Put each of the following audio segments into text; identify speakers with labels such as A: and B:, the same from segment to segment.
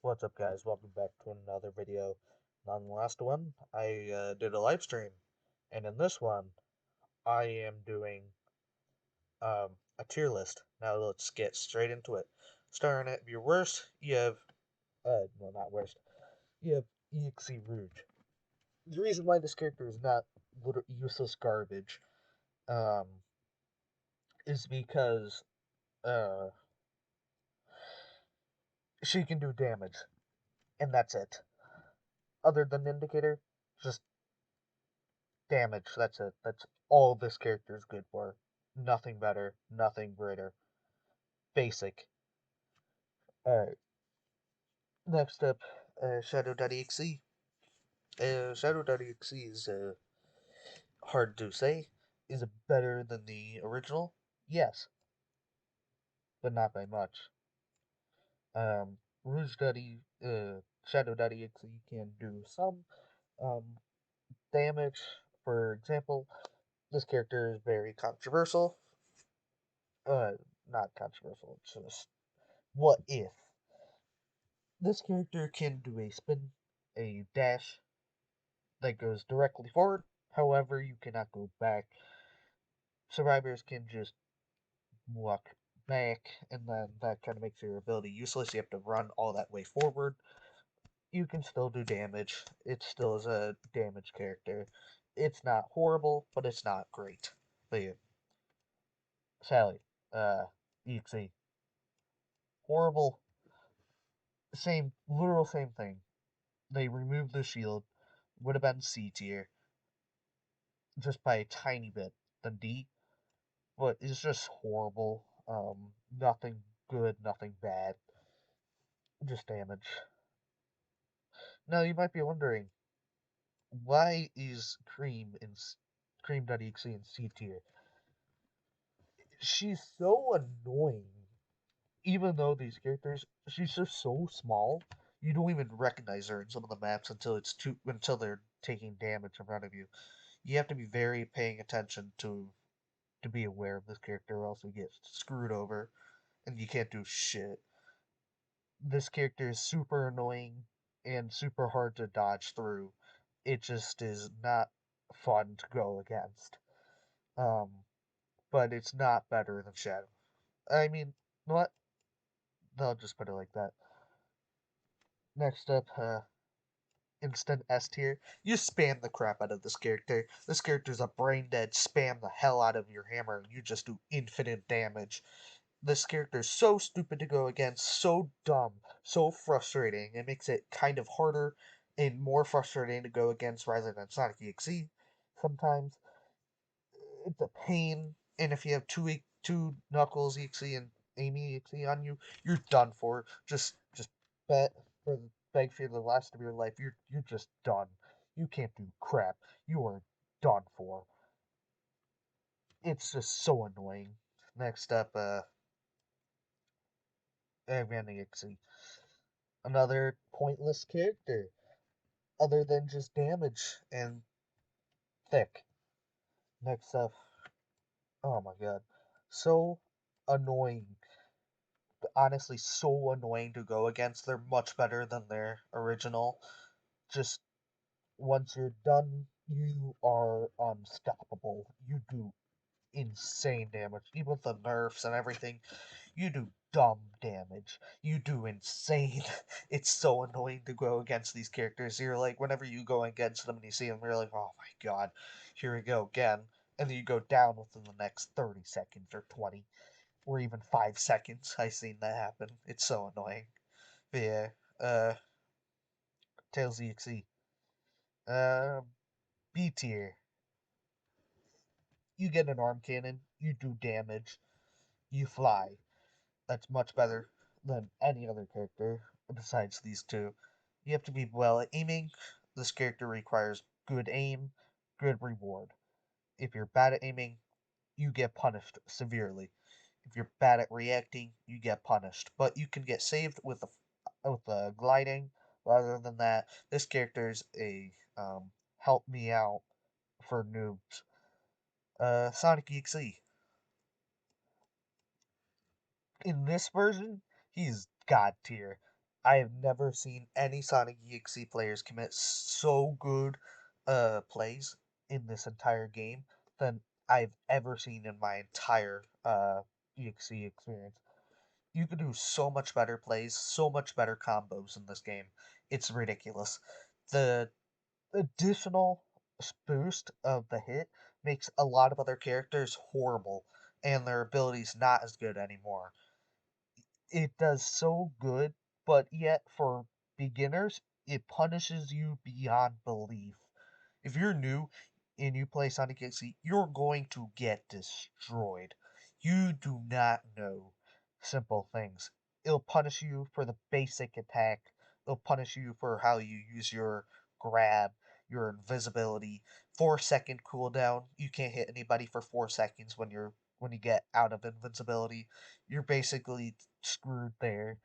A: What's up, guys? Welcome back to another video. On the last one, I did a live stream, and in this one, I am doing a tier list. Now let's get straight into it. Starting at your worst, you have well, not worst. You have exe Rouge. The reason why this character is not useless garbage, um, is because uh, she can do damage, and that's it. Other than indicator, just damage. That's it. That's all this character is good for. Nothing better, nothing greater. Basic. Alright. Next up, Shadow.exe. Shadow.exe is hard to say. Is it better than the original? Yes, but not by much. Shadow.exe can do some um, damage. For example, this character is very controversial. Uh, Not controversial, it's just what if this character can do a spin, a dash that goes directly forward. However, you cannot go back. Survivors can just walk back, and then that kind of makes your ability useless. You have to run all that way forward. You can still do damage. It still is a damage character. It's not horrible, but it's not great. But yeah, Sally, exe, horrible. Literal same thing. They removed the shield. Would have been C tier just by a tiny bit than D, but it's just horrible. Nothing good, nothing bad, just damage. Now you might be wondering, why is Cream.exe in C tier? She's so annoying. Even though these characters, she's just so small, you don't even recognize her in some of the maps until they're taking damage in front of you. You have to be very paying attention to be aware of this character, or else you get screwed over and you can't do shit. This character is super annoying and super hard to dodge through. It just is not fun to go against. Um, but it's not better than Shadow. I mean, what? I'll just put it like that. Next up, instant S tier. You spam the crap out of this character. This character's a brain dead. Spam the hell out of your hammer. You just do infinite damage. This character is so stupid to go against, so dumb, so frustrating. It makes it kind of harder and more frustrating to go against rather than Sonic.exe. Sometimes it's a pain, and if you have two Knuckles exe and Amy exe on you, you're done for. Just bet for beg for the rest of your life. You're just done. You can't do crap. You are done for. It's just so annoying. Next up, Eggman exe. Another pointless character, other than just damage and thick. Next up, oh my god, so annoying. Honestly, so annoying to go against. They're much better than their original. Just once you're done, you are unstoppable. You do insane damage. Even with the nerfs and everything, you do dumb damage. You do insane. It's so annoying to go against these characters. You're like, whenever you go against them and you see them, you're like, oh my god, here we go again. And then you go down within the next 30 seconds or 20 or even 5 seconds. I've seen that happen. It's so annoying. But yeah, Tails.exe. Uh, B tier. You get an arm cannon, you do damage, you fly. That's much better than any other character besides these two. You have to be well at aiming. This character requires good aim, good reward. If you're bad at aiming, you get punished severely. If you're bad at reacting, you get punished. But you can get saved with the gliding. Rather than that, this character's a help me out for noobs. Sonic.exe. In this version, he's god tier. I have never seen any Sonic.exe players commit so good plays in this entire game than I've ever seen in my entire exe experience. You can do so much better plays, so much better combos in this game. It's ridiculous. The additional boost of the hit makes a lot of other characters horrible, and their abilities not as good anymore. It does so good, but yet for beginners, it punishes you beyond belief. If you're new and you play Sonic.exe, you're going to get destroyed. You do not know simple things. It'll punish you for the basic attack. It'll punish you for how you use your grab, your invisibility. 4 second cooldown. You can't hit anybody for 4 seconds when you get out of invincibility. You're basically screwed there.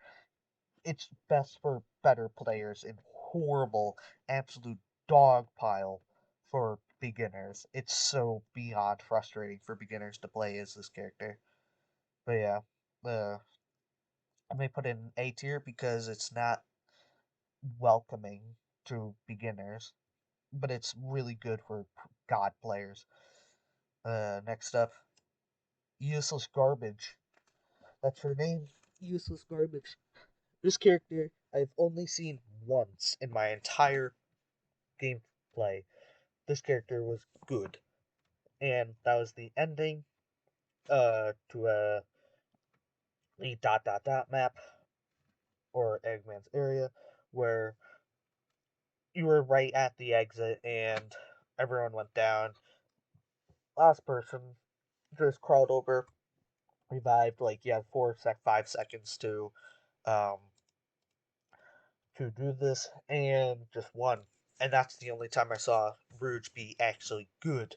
A: It's best for better players and horrible, absolute dog pile for beginners. It's so beyond frustrating for beginners to play as this character. But yeah, I may put it in A tier because it's not welcoming to beginners, but it's really good for god players. Next up, useless garbage. That's her name, useless garbage. This character I've only seen once in my entire gameplay. This character was good, and that was the ending to a dot dot dot map or Eggman's area where you were right at the exit and everyone went down. Last person just crawled over, revived. Like you have 5 seconds um to do this, and just won. And that's the only time I saw Rouge be actually good.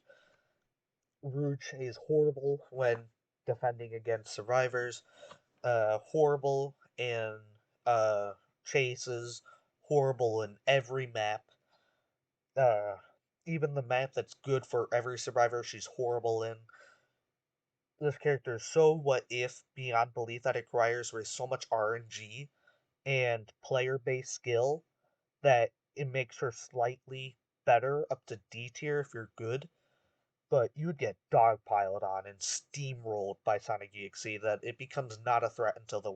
A: Rouge is horrible when defending against survivors, horrible in chases, horrible in every map. Uh, Even the map that's good for every survivor, she's horrible in. This character is so what if beyond belief that it requires with so much RNG and player based skill that it makes her slightly better up to D tier if you're good, but you would get dogpiled on and steamrolled by Sonic.exe that it becomes not a threat until the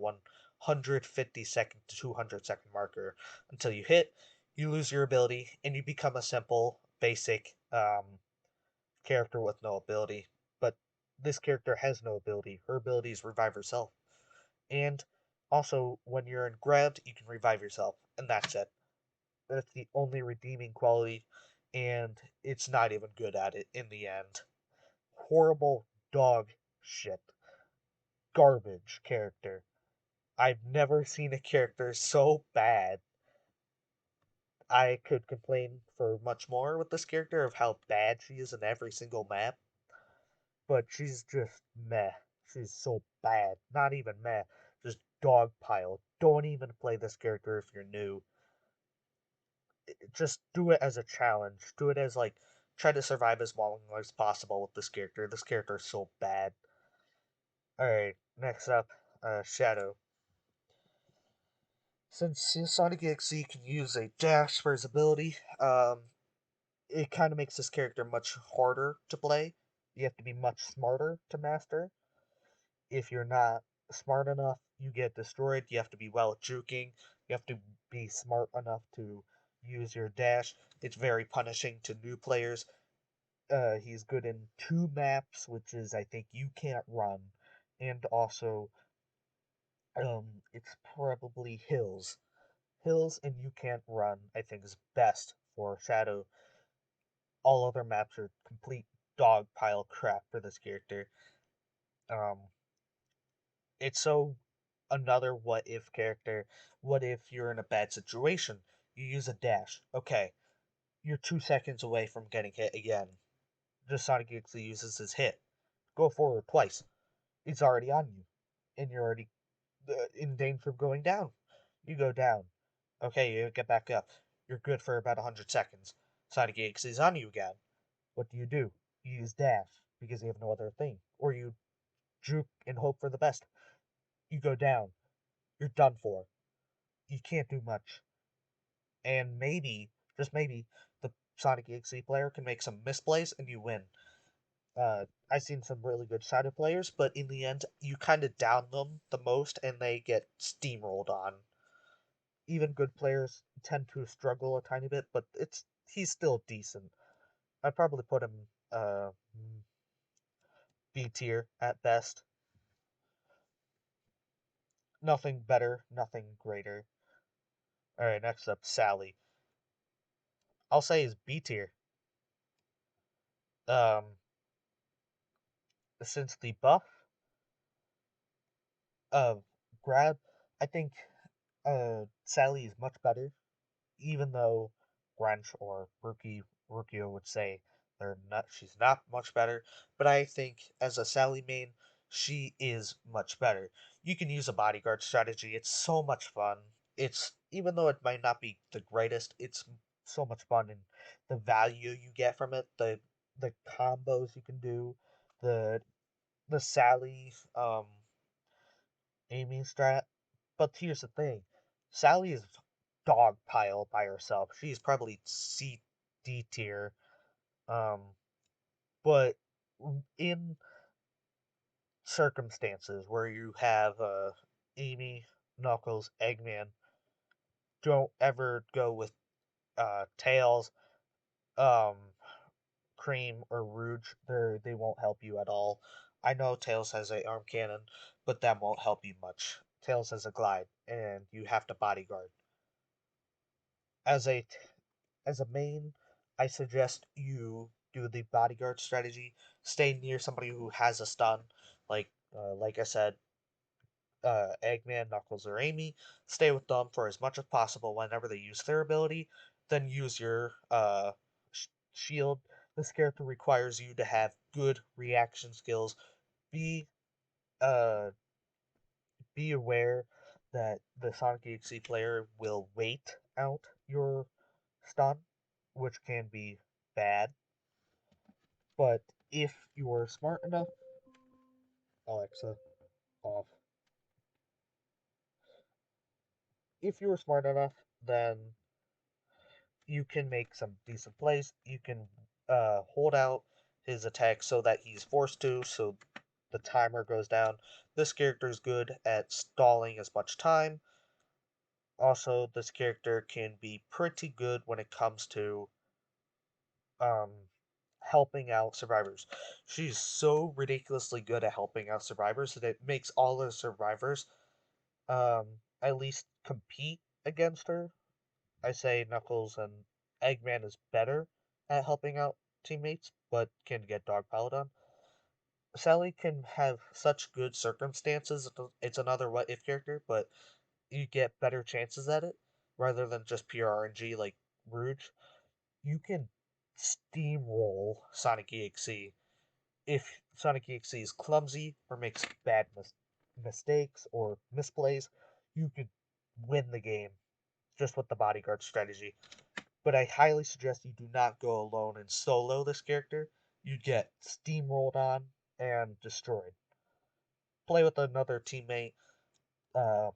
A: 150-second to 200-second marker. Until you hit, you lose your ability, and you become a simple, basic character with no ability. But this character has no ability. Her ability is revive herself. And also, when you're in grabbed, you can revive yourself, and that's it. That's the only redeeming quality, and it's not even good at it in the end. Horrible dog shit. Garbage character. I've never seen a character so bad. I could complain for much more with this character of how bad she is in every single map, but she's just meh. She's so bad. Not even meh. Just dog pile. Don't even play this character if you're new. Just do it as a challenge. Do it as like try to survive as long as possible with this character. This character is so bad. Alright, next up, Shadow. Since Sonic.exe can use a dash for his ability, it kind of makes this character much harder to play. You have to be much smarter to master. If you're not smart enough, you get destroyed. You have to be well at juking. You have to be smart enough to use your dash. It's very punishing to new players. He's good in two maps, which is I think you can't run, and also it's probably hills. Hills and you can't run, I think, is best for Shadow. All other maps are complete dog pile crap for this character. Um, it's so another what if character. What if you're in a bad situation? You use a dash. Okay, you're 2 seconds away from getting hit again. Just Sonic actually uses his hit. Go forward twice. It's already on you, and you're already in danger of going down. You go down. Okay, you get back up. You're good for about 100 seconds. Sonic is on you again. What do? You use dash because you have no other thing. Or you juke and hope for the best. You go down. You're done for. you can't do much. And maybe, just maybe, the Sonic.exe player can make some misplays and you win. I've seen some really good Shadow players, but in the end, you kind of down them the most and they get steamrolled on. Even good players tend to struggle a tiny bit, but he's still decent. I'd probably put him B tier at best. Nothing better, nothing greater. All right, next up, Sally. I'll say is B tier. Um, since the buff of grab, I think Sally is much better, even though Granch or Rukio would say she's not much better, but I think as a Sally main, she is much better. You can use a bodyguard strategy. It's so much fun. It's even though it might not be the greatest, it's so much fun and the value you get from it, the combos you can do, the the Sally Amy strat. But here's the thing. Sally is dog pile by herself. She's probably C D tier. Um, but in circumstances where you have Amy, Knuckles, Eggman, don't ever go with Tails, um, Cream, or Rouge. They won't help you at all. I know Tails has a arm cannon, but that won't help you much. Tails has a glide, and you have to bodyguard. As a as a main, I suggest you do the bodyguard strategy. Stay near somebody who has a stun, like I said, Eggman, Knuckles, or Amy. Stay with them for as much as possible whenever they use their ability. Then use your shield. This character requires you to have good reaction skills. Be uh be aware that the Sonic.exe player will wait out your stun, which can be bad. But if you're smart enough, Alexa, off. If you're smart enough, then you can make some decent plays. You can hold out his attack so that he's forced to, so the timer goes down. This character is good at stalling as much time. Also, this character can be pretty good when it comes to um, helping out survivors. She's so ridiculously good at helping out survivors that it makes all the survivors at least compete against her. I say Knuckles and Eggman is better at helping out teammates, but can get dogpiled on. Sally can have such good circumstances. It's another what if character, but you get better chances at it rather than just pure RNG like Rouge. You can steamroll Sonic.exe. If Sonic.exe is clumsy or makes bad mistakes or misplays, you could win the game just with the bodyguard strategy. But I highly suggest you do not go alone and solo this character. You get steamrolled on and destroyed. Play with another teammate. Uh,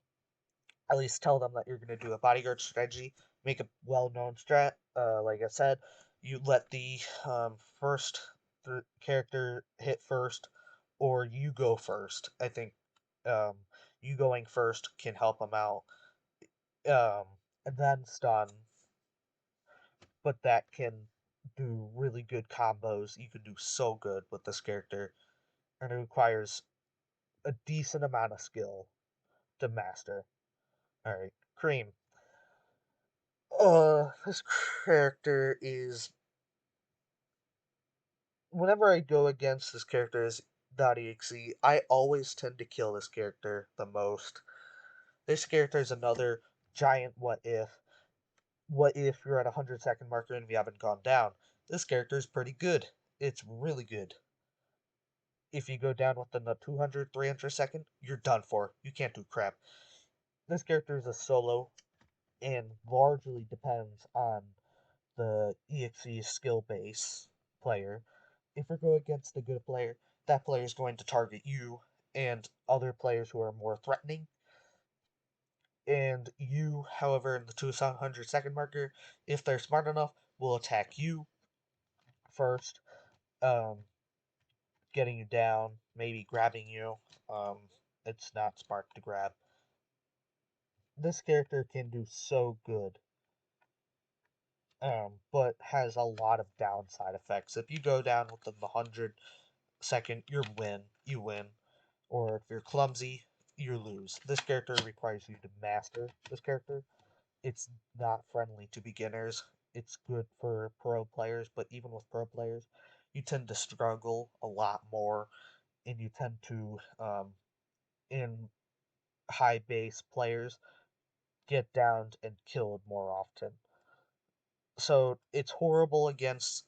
A: at least tell them that you're going to do a bodyguard strategy. Make a well-known strat. Like I said, you let the first character hit first, or you go first. I think um, you going first can help them out. Um, and then stun, but that can do really good combos. You can do so good with this character, and it requires a decent amount of skill to master. All right, Cream. This character is. Whenever I go against this character's .exe, I always tend to kill this character the most. This character is another giant what if. What if you're at a 100-second marker and we haven't gone down? This character is pretty good. It's really good. If you go down within the 200, 300 second, you're done for. You can't do crap. This character is a solo and largely depends on the EXE skill base player. If you go against a good player, that player is going to target you and other players who are more threatening. And you, however, in the 200-second marker, if they're smart enough, will attack you first, um, getting you down, maybe grabbing you. Um, it's not smart to grab. This character can do so good, but has a lot of downside effects. If you go down within the 100-second, you win. Or if you're clumsy, you lose. This character requires you to master this character. It's not friendly to beginners. It's good for pro players, but even with pro players, you tend to struggle a lot more, and you tend to, in high base players, get downed and killed more often. So it's horrible against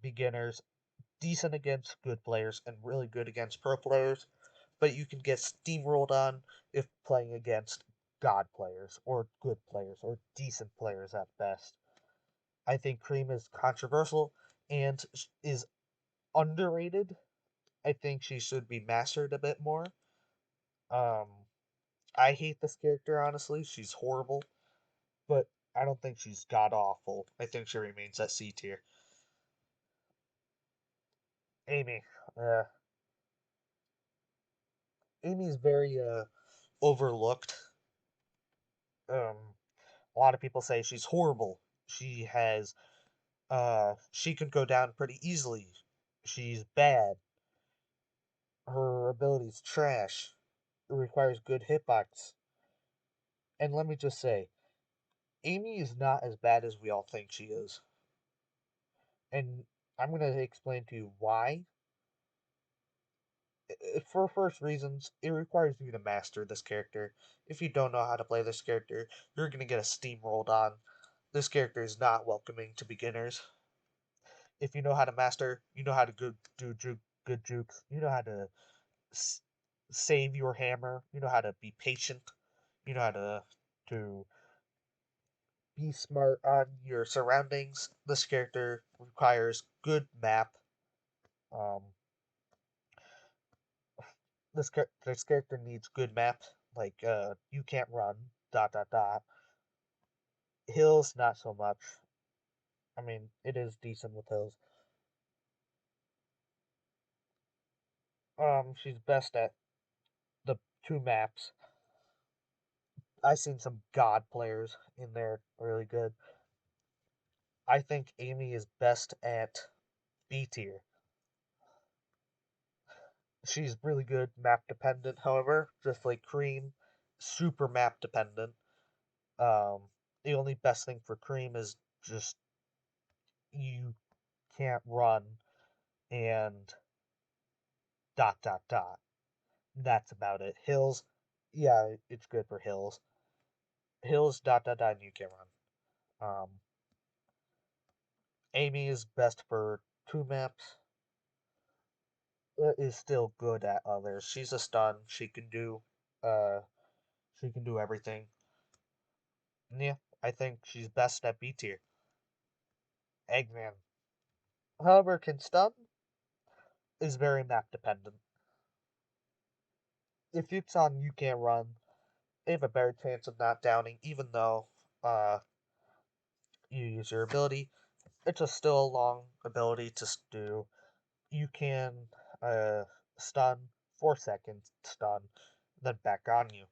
A: beginners, decent against good players, and really good against pro players. But you can get steamrolled on if playing against god players or good players or decent players at best. I think Cream is controversial and is underrated. I think she should be mastered a bit more. Um, I hate this character, honestly. She's horrible, but I don't think she's god awful. I think she remains at C tier. Amy. Uh, Amy's very overlooked. A lot of people say she's horrible. She has she can go down pretty easily. She's bad. Her ability's trash. It requires good hitbox. And let me just say, Amy is not as bad as we all think she is. And I'm going to explain to you why. For first reasons, it requires you to master this character. If you don't know how to play this character, you're going to get a steamrolled on. This character is not welcoming to beginners. If you know how to master, you know how to do good jukes, you know how to s- save your hammer, you know how to be patient, you know how to be smart on your surroundings. This character requires good map. Um, this character needs good map. Like you can't run. Dot dot dot. Hills not so much. I mean, it is decent with hills. She's best at the two maps. I've seen some god players in there really good. I think Amy is best at B tier. She's really good map dependent, however, just like Cream, super map dependent. Um, the only best thing for Cream is just you can't run and dot dot dot. That's about it. Hills, yeah, it's good for hills. Hills dot dot dot and you can run. Amy is best for two maps. Is still good at others. She's a stun. Uh she can do everything. Yeah, I think she's best at B tier. Eggman. However, can stun is very map dependent. If it's on you can't run, they have a better chance of not downing, even though uh you use your ability. It's a still a long ability to do. You can uh stun 4 seconds, stun, then back on you.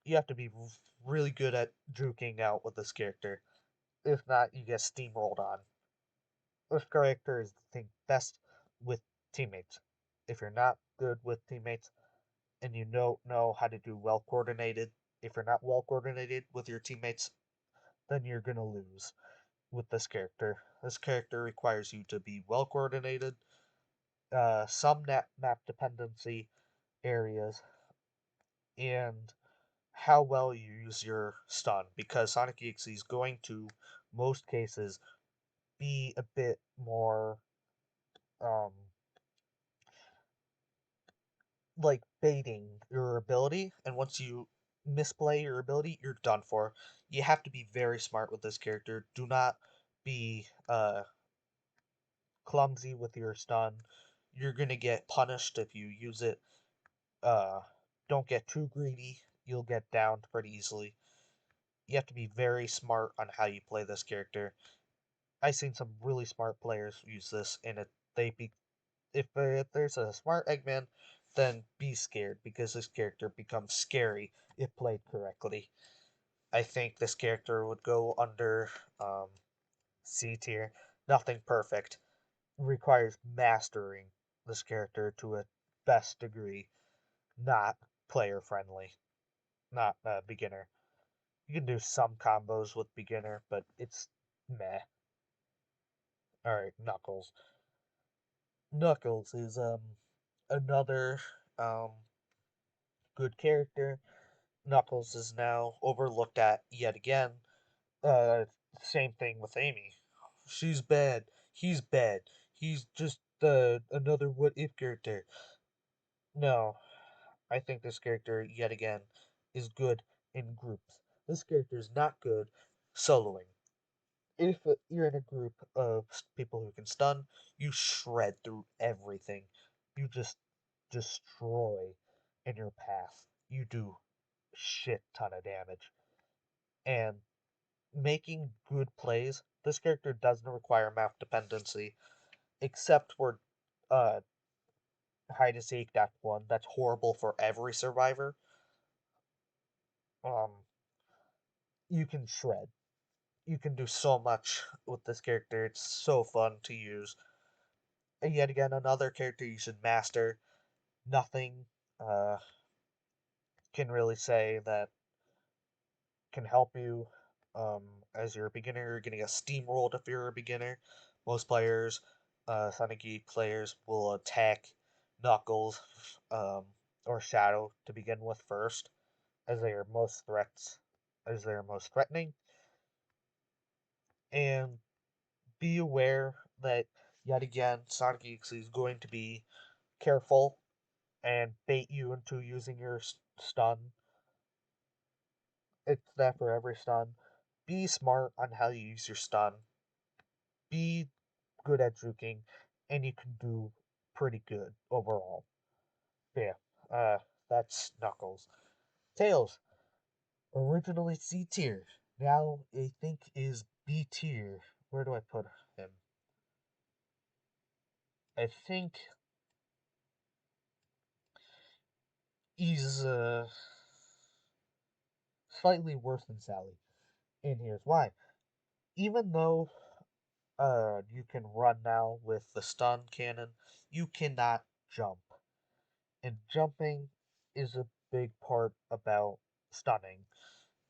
A: You have to be really good at juking out with this character. If not, you get steamrolled on. This character is, I think, best with teammates. If you're not good with teammates and you don't know how to do well coordinated, if you're not well coordinated with your teammates, then you're gonna lose with this character. This character requires you to be well coordinated, some map dependency areas, and how well you use your stun, because Sonic.exe is going to, most cases, be a bit more um, like baiting your ability, and once you misplay your ability, you're done for. You have to be very smart with this character. Do not be clumsy with your stun. You're gonna get punished if you use it. Uh, don't get too greedy. You'll get downed pretty easily. You have to be very smart on how you play this character. I've seen some really smart players use this, and they be if there's a smart Eggman, then be scared because this character becomes scary if played correctly. I think this character would go under um, C tier. Nothing perfect. Requires mastering this character to a best degree, not player friendly, not beginner. You can do some combos with beginner, but it's meh. Alright, Knuckles. Knuckles is another um good character. Knuckles is now overlooked at yet again. Uh, Same thing with Amy. She's bad. He's bad. He's just another what if character. No, I think this character yet again is good in groups. This character is not good soloing. If you're in a group of people who can stun, you shred through everything. You just destroy in your path. You do shit ton of damage. And making good plays, this character doesn't require map dependency, except for uh, hide and seek. That's one. That's horrible for every survivor. Um, you can shred. You can do so much with this character. It's so fun to use. And yet again, another character you should master. Nothing uh, can really say that can help you as you're a beginner. You're getting a steamrolled if you're a beginner. Most players, Sonic.exe players, will attack Knuckles um, or Shadow to begin with first, as they are most threats, as they are most threatening. And be aware that yet again, Sonic.exe is going to be careful and bait you into using your stun. It's there for every stun. Be smart on how you use your stun. Be good at juking, and you can do pretty good overall. Yeah, that's Knuckles. Tails, originally C tier, now I think is B tier. Where do I put him? I think he's slightly worse than Sally. And here's why. Even though you can run now with the stun cannon, you cannot jump. And jumping is a big part about stunning.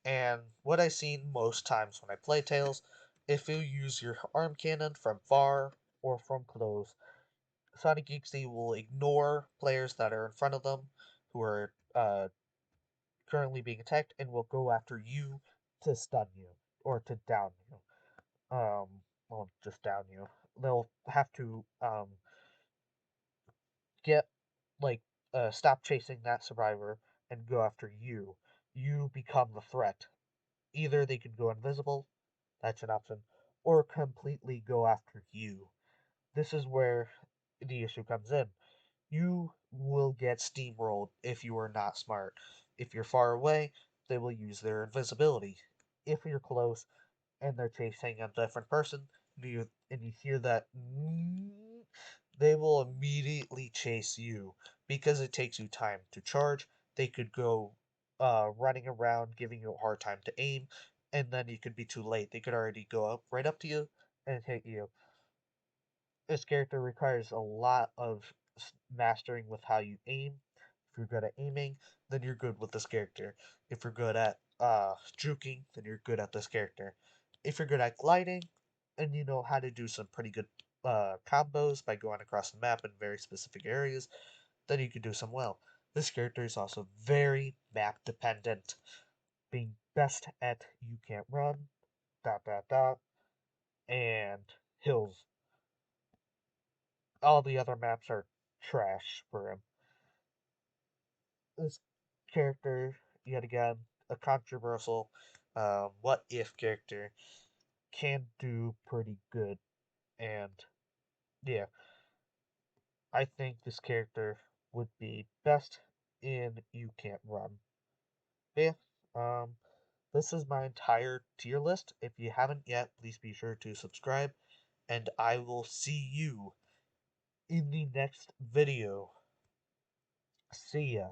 A: And what I've seen most times when I play Tails, if you use your arm cannon from far or from close, Sonic.exe will ignore players that are in front of them who are currently being attacked and will go after you to stun you or to down you. Well, just down you. They'll have to get like stop chasing that survivor and go after you. You become the threat. Either they can go invisible, that's an option, or completely go after you. This is where the issue comes in. You will get steamrolled if you are not smart. If you're far away, they will use their invisibility. If you're close and they're chasing a different person, and you hear that, they will immediately chase you because it takes you time to charge. They could go running around, giving you a hard time to aim, and then you could be too late. They could already go up right up to you and hit you. This character requires a lot of mastering with how you aim. If you're good at aiming, then you're good with this character. If you're good at juking, then you're good at this character. If you're good at gliding, and you know how to do some pretty good combos by going across the map in very specific areas, then you can do some well. This character is also very map dependent, being best at you can't run, dot dot dot, and hills. All the other maps are trash for him. This character, yet again, a controversial what if character, can do pretty good. And yeah, I think this character would be best in You Can't Run. Yeah, um, This is my entire tier list. If you haven't yet, please be sure to subscribe, and I will see you in the next video. See ya.